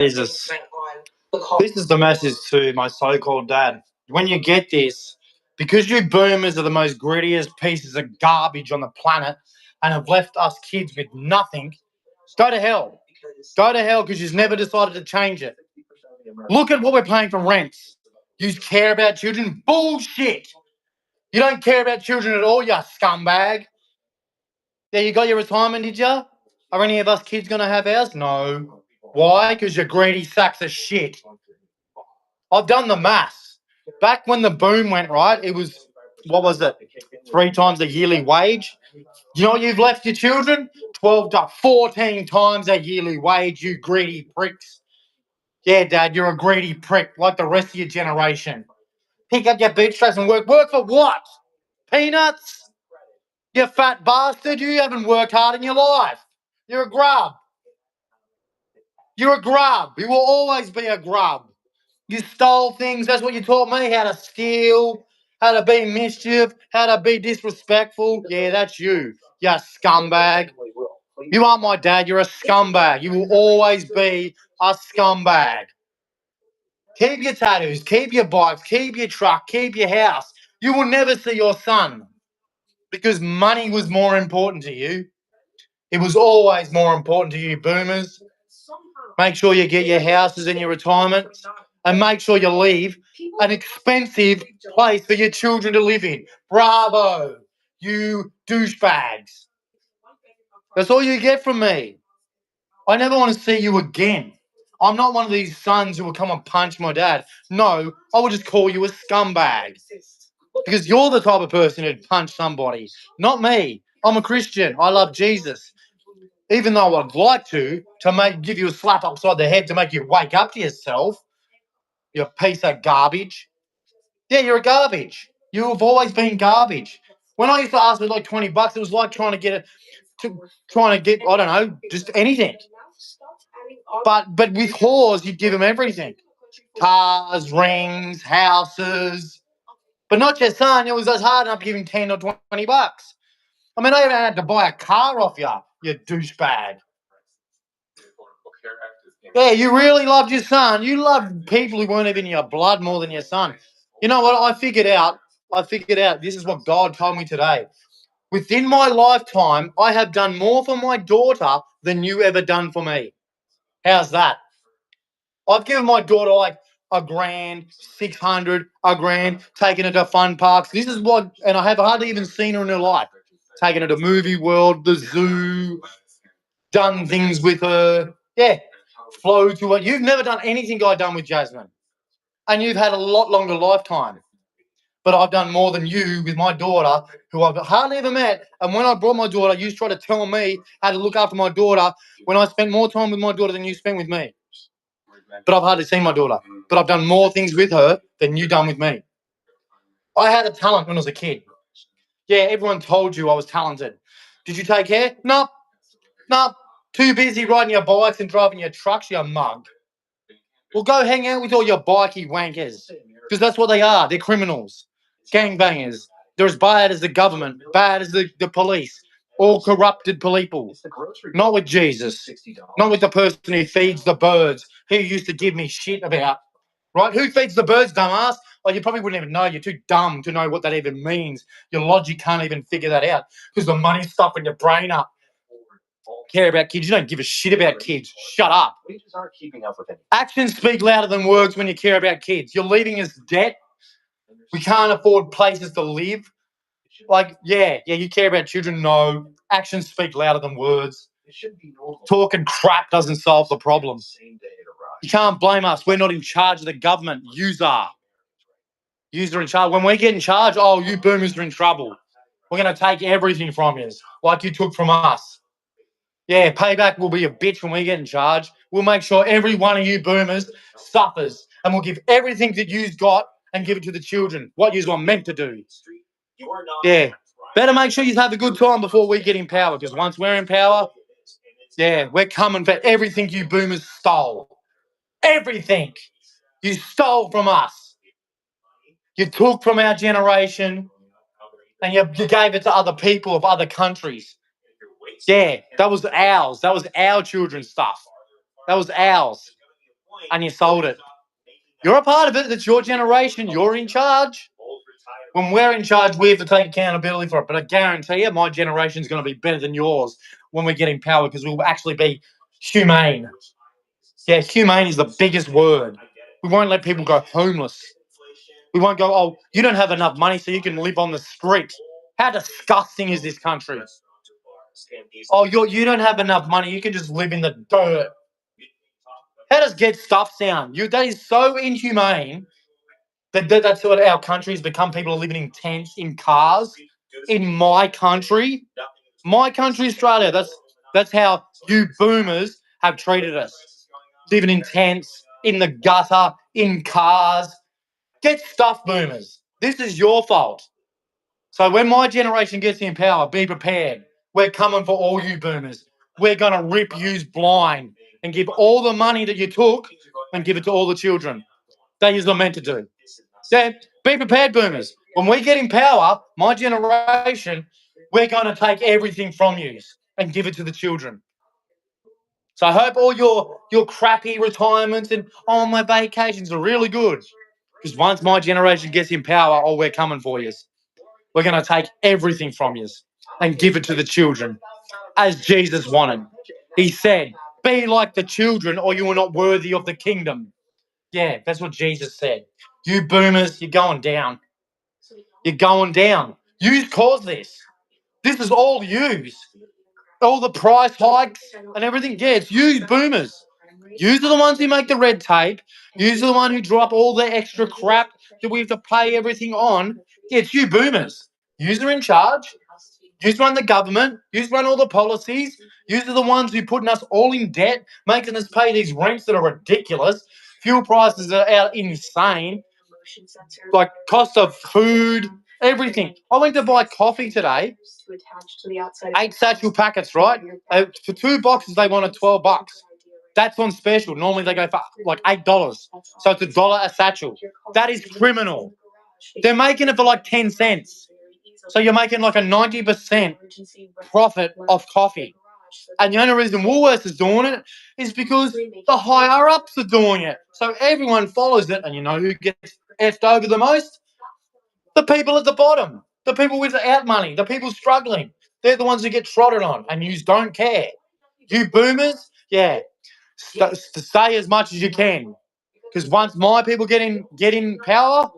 Jesus. This is the message to my so-called dad. When you get this, because you boomers are the most grittiest pieces of garbage on the planet and have left us kids with nothing, go to hell. Go to hell because you've never decided to change it. Look at what we're paying for rents. You care about children? Bullshit. You don't care about children at all, you scumbag. Yeah, you got your retirement, did you? Are any of us kids going to have ours? No. Why? Because you're greedy sacks of shit. I've done the maths. Back when the boom went, right, it was, what was it, 3 times a yearly wage? You know what you've left your children? 12 to 14 times a yearly wage, you greedy pricks. Yeah, Dad, you're a greedy prick, like the rest of your generation. Pick up your bootstraps and work. Work for what? Peanuts? You fat bastard, you haven't worked hard in your life. You're a grub. You're a grub. You will always be a grub. You stole things. That's what you taught me, how to steal, how to be mischief, how to be disrespectful. Yeah, that's you scumbag. You aren't my dad. You're a scumbag. You will always be a scumbag. Keep your tattoos, keep your bikes, keep your truck, keep your house. You will never see your son because money was more important to you. It was always more important to you, boomers. Make sure you get your houses in your retirement and make sure you leave an expensive place for your children to live in. Bravo, you douchebags. That's all you get from me. I never want to see you again. I'm not one of these sons who will come and punch my dad. No, I will just call you a scumbag. Because you're the type of person who'd punch somebody, not me. I'm a Christian. I love Jesus. Even though I'd like to give you a slap upside the head to make you wake up to yourself, you piece of garbage. Yeah, you're a garbage. You have always been garbage. When I used to ask for like $20, it was like trying to get I don't know, just anything. But with whores, you'd give them everything: cars, rings, houses. But not your son. It was as hard enough giving $10 or $20. I mean, I even had to buy a car off you, you douchebag. Yeah, you really loved your son. You loved people who weren't even in your blood more than your son. You know what? I figured out. This is what God told me today. Within my lifetime, I have done more for my daughter than you ever done for me. How's that? I've given my daughter like a grand, 600, a grand, taken her to fun parks. This is what, and I have hardly even seen her in her life. Taken her to movie world, the zoo, done things with her. Yeah, flow to it. You've never done anything I've done with Jasmine. And you've had a lot longer lifetime. But I've done more than you with my daughter, who I've hardly ever met. And when I brought my daughter, you tried to tell me how to look after my daughter when I spent more time with my daughter than you spent with me. But I've hardly seen my daughter. But I've done more things with her than you done with me. I had a talent when I was a kid. Yeah, everyone told you I was talented. Did you take care? Nope. Nope. Too busy riding your bikes and driving your trucks, you mug. Well, go hang out with all your bikey wankers. Because that's what they are. They're criminals. Gangbangers. They're as bad as the government, bad as the police. All corrupted people. Not with Jesus. Not with the person who feeds the birds, who used to give me shit about. Right? Who feeds the birds, dumbass? Oh, you probably wouldn't even know. You're too dumb to know what that even means. Your logic can't even figure that out because the money's stuffing your brain up. Care about kids. You don't give a shit about kids. Shut up. Actions speak louder than words when you care about kids. You're leaving us debt. We can't afford places to live. Like, yeah, you care about children. No. Actions speak louder than words. Talking crap doesn't solve the problem. You can't blame us. We're not in charge of the government. Yous are. Yous are in charge. When we get in charge, oh, you boomers are in trouble. We're going to take everything from you, like you took from us. Yeah, payback will be a bitch when we get in charge. We'll make sure every one of you boomers suffers, and we'll give everything that you've got and give it to the children, what you are meant to do. Yeah, better make sure you have a good time before we get in power, because once we're in power, yeah, we're coming for everything you boomers stole. Everything. You stole from us. You took from our generation, and you gave it to other people of other countries. Yeah, that was ours. That was our children's stuff. That was ours. and you sold it. You're a part of it. It's your generation. You're in charge. When we're in charge, we have to take accountability for it. But I guarantee you, my generation's going to be better than yours when we get in power because we'll actually be humane. Yeah, humane is the biggest word. We won't let people go homeless. We won't go, oh, you don't have enough money so you can live on the street. How disgusting is this country? Oh, you don't have enough money. You can just live in the dirt. How does get stuff sound? That is so inhumane. That's what our country has become. People are living in tents, in cars. In my country, Australia. That's how you boomers have treated us. Living in tents, in the gutter, in cars. Get stuff, boomers. This is your fault. So when my generation gets in power, be prepared. We're coming for all you boomers. We're going to rip yous blind and give all the money that you took and give it to all the children. That is what meant to do. Yeah, be prepared, boomers. When we get in power, my generation, we're going to take everything from you and give it to the children. So I hope all your crappy retirements and my vacations are really good. Because once my generation gets in power, we're coming for you. We're going to take everything from you and give it to the children, as Jesus wanted. He said, be like the children or you are not worthy of the kingdom. Yeah, that's what Jesus said. You boomers, you're going down. You're going down. You caused this. This is all yous. All the price hikes and everything. Yeah, it's you boomers. Yous are the ones who make the red tape. Yous are the one who drop all the extra crap that we have to pay everything on. Yeah, it's you boomers. Yous are in charge. Yous run the government. Yous run all the policies. Yous are the ones who putting us all in debt, making us pay these rents that are ridiculous. Fuel prices are out insane. Like cost of food, everything. I went to buy coffee today. 8 satchel packets, right? For 2 boxes, they wanted $12. That's on special. Normally they go for like $8. So it's $1 a satchel. That is criminal. They're making it for like 10 cents. So you're making like a 90% profit off coffee. And the only reason Woolworths is doing it is because the higher ups are doing it. So everyone follows it. And you know who gets effed over the most? The people at the bottom. The people without money. The people struggling. They're the ones who get trotted on. And you don't care. You boomers, yeah, stay as much as you can. Because once my people get in power,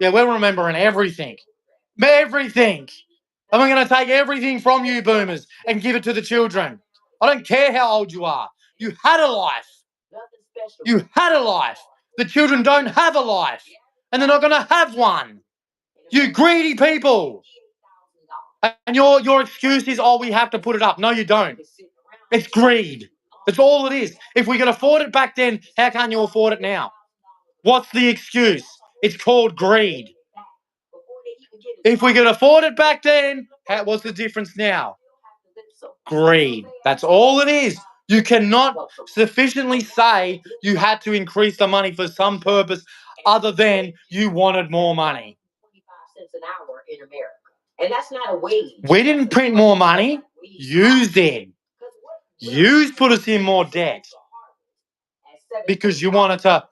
yeah, we're remembering everything. Everything. And we're going to take everything from you boomers and give it to the children. I don't care how old you are. You had a life. You had a life. The children don't have a life. And they're not going to have one. You greedy people. And your excuse is, we have to put it up. No, you don't. It's greed. That's all it is. If we could afford it back then, how can't you afford it now? What's the excuse? It's called greed. If we could afford it back then, what's the difference now? Greed. That's all it is. You cannot sufficiently say you had to increase the money for some purpose other than you wanted more money. And that's not a wage. We didn't print more money. You did. You put us in more debt because you wanted to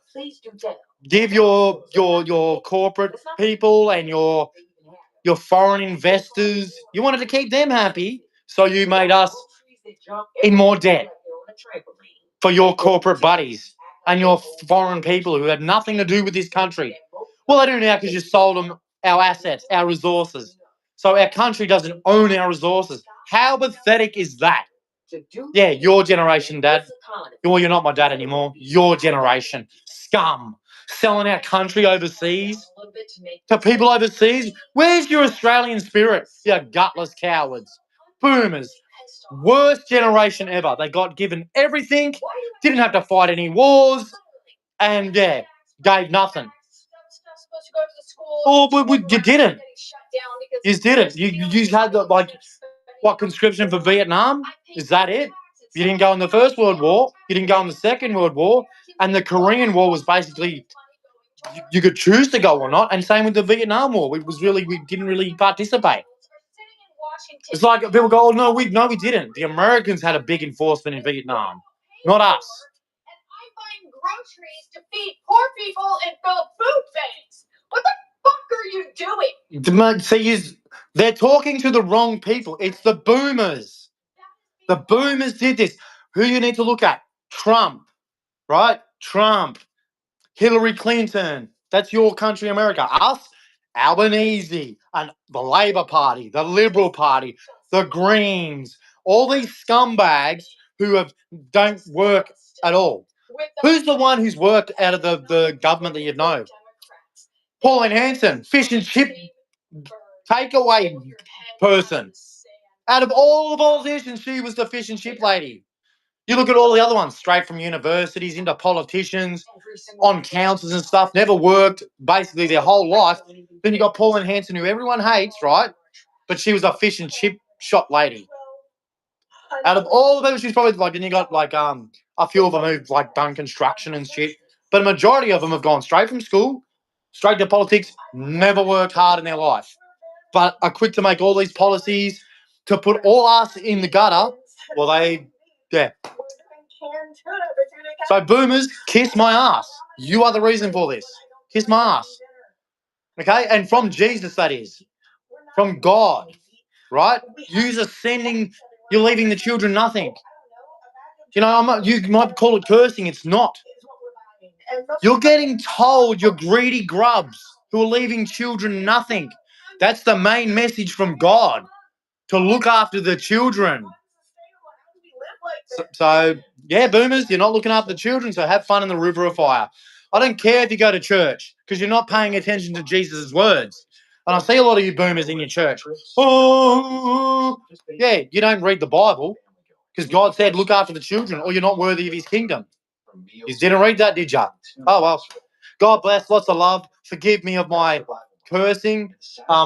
give your corporate people and your foreign investors, you wanted to keep them happy, so you made us in more debt for your corporate buddies and your foreign people who had nothing to do with this country. Well, they do now because you sold them our assets, our resources. So our country doesn't own our resources. How pathetic is that? Yeah, your generation, Dad. Well, you're not my dad anymore. Your generation. Scum. Selling our country overseas to people overseas. Where's your Australian spirit? You gutless cowards. Boomers. Worst generation ever. They got given everything, didn't have to fight any wars, and yeah, gave nothing. Oh, but you didn't. You didn't. You had the, what, conscription for Vietnam? Is that it? You didn't go in the First World War. You didn't go in the Second World War. And the Korean War was basically, you could choose to go or not. And same with the Vietnam War. We didn't really participate. It's like people go, no, we didn't. The Americans had a big enforcement in Vietnam, not us. countries to feed poor people and fill up food banks. What the fuck are you doing? See, they're talking to the wrong people. It's the boomers. The boomers did this. Who you need to look at? Trump, right? Trump. Hillary Clinton. That's your country, America. Us, Albanese, and the Labour Party, the Liberal Party, the Greens. All these scumbags who don't work at all. Who's the one who's worked out of the government that you know? Pauline Hanson, fish and chip takeaway person. Out of all the politicians, she was the fish and chip lady. You look at all the other ones, straight from universities into politicians, on councils and stuff, never worked basically their whole life. Then you got Pauline Hanson, who everyone hates, right? But she was a fish and chip shop lady. Out of all of them, she's probably like, and you got like a few of them who've like done construction and shit. But a majority of them have gone straight from school, straight to politics, never worked hard in their life, but are quick to make all these policies to put all us in the gutter. Well, yeah. So boomers, kiss my ass. You are the reason for this. Kiss my ass. Okay? And from Jesus, that is. From God. Right? You're leaving the children nothing. You know, you might call it cursing. It's not. You're getting told you're greedy grubs who are leaving children nothing. That's the main message from God. To look after the children. So, yeah, boomers, you're not looking after the children, so have fun in the river of fire. I don't care if you go to church, because you're not paying attention to Jesus' words. And I see a lot of you boomers in your church. Oh, yeah, you don't read the Bible, because God said, look after the children, or you're not worthy of his kingdom. You didn't read that, did you? Oh, well. God bless, lots of love. Forgive me of my cursing.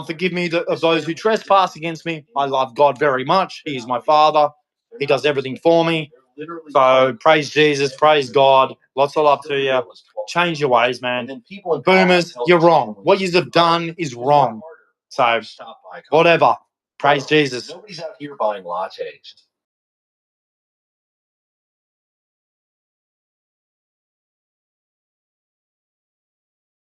Forgive me of those who trespass against me. I love God very much. He is my Father. He does everything for me. So praise Jesus, praise God. Lots of love to you. Change your ways, man. Boomers, you're wrong. What you have done is wrong. So whatever. Praise Jesus. Nobody's out here buying lattes.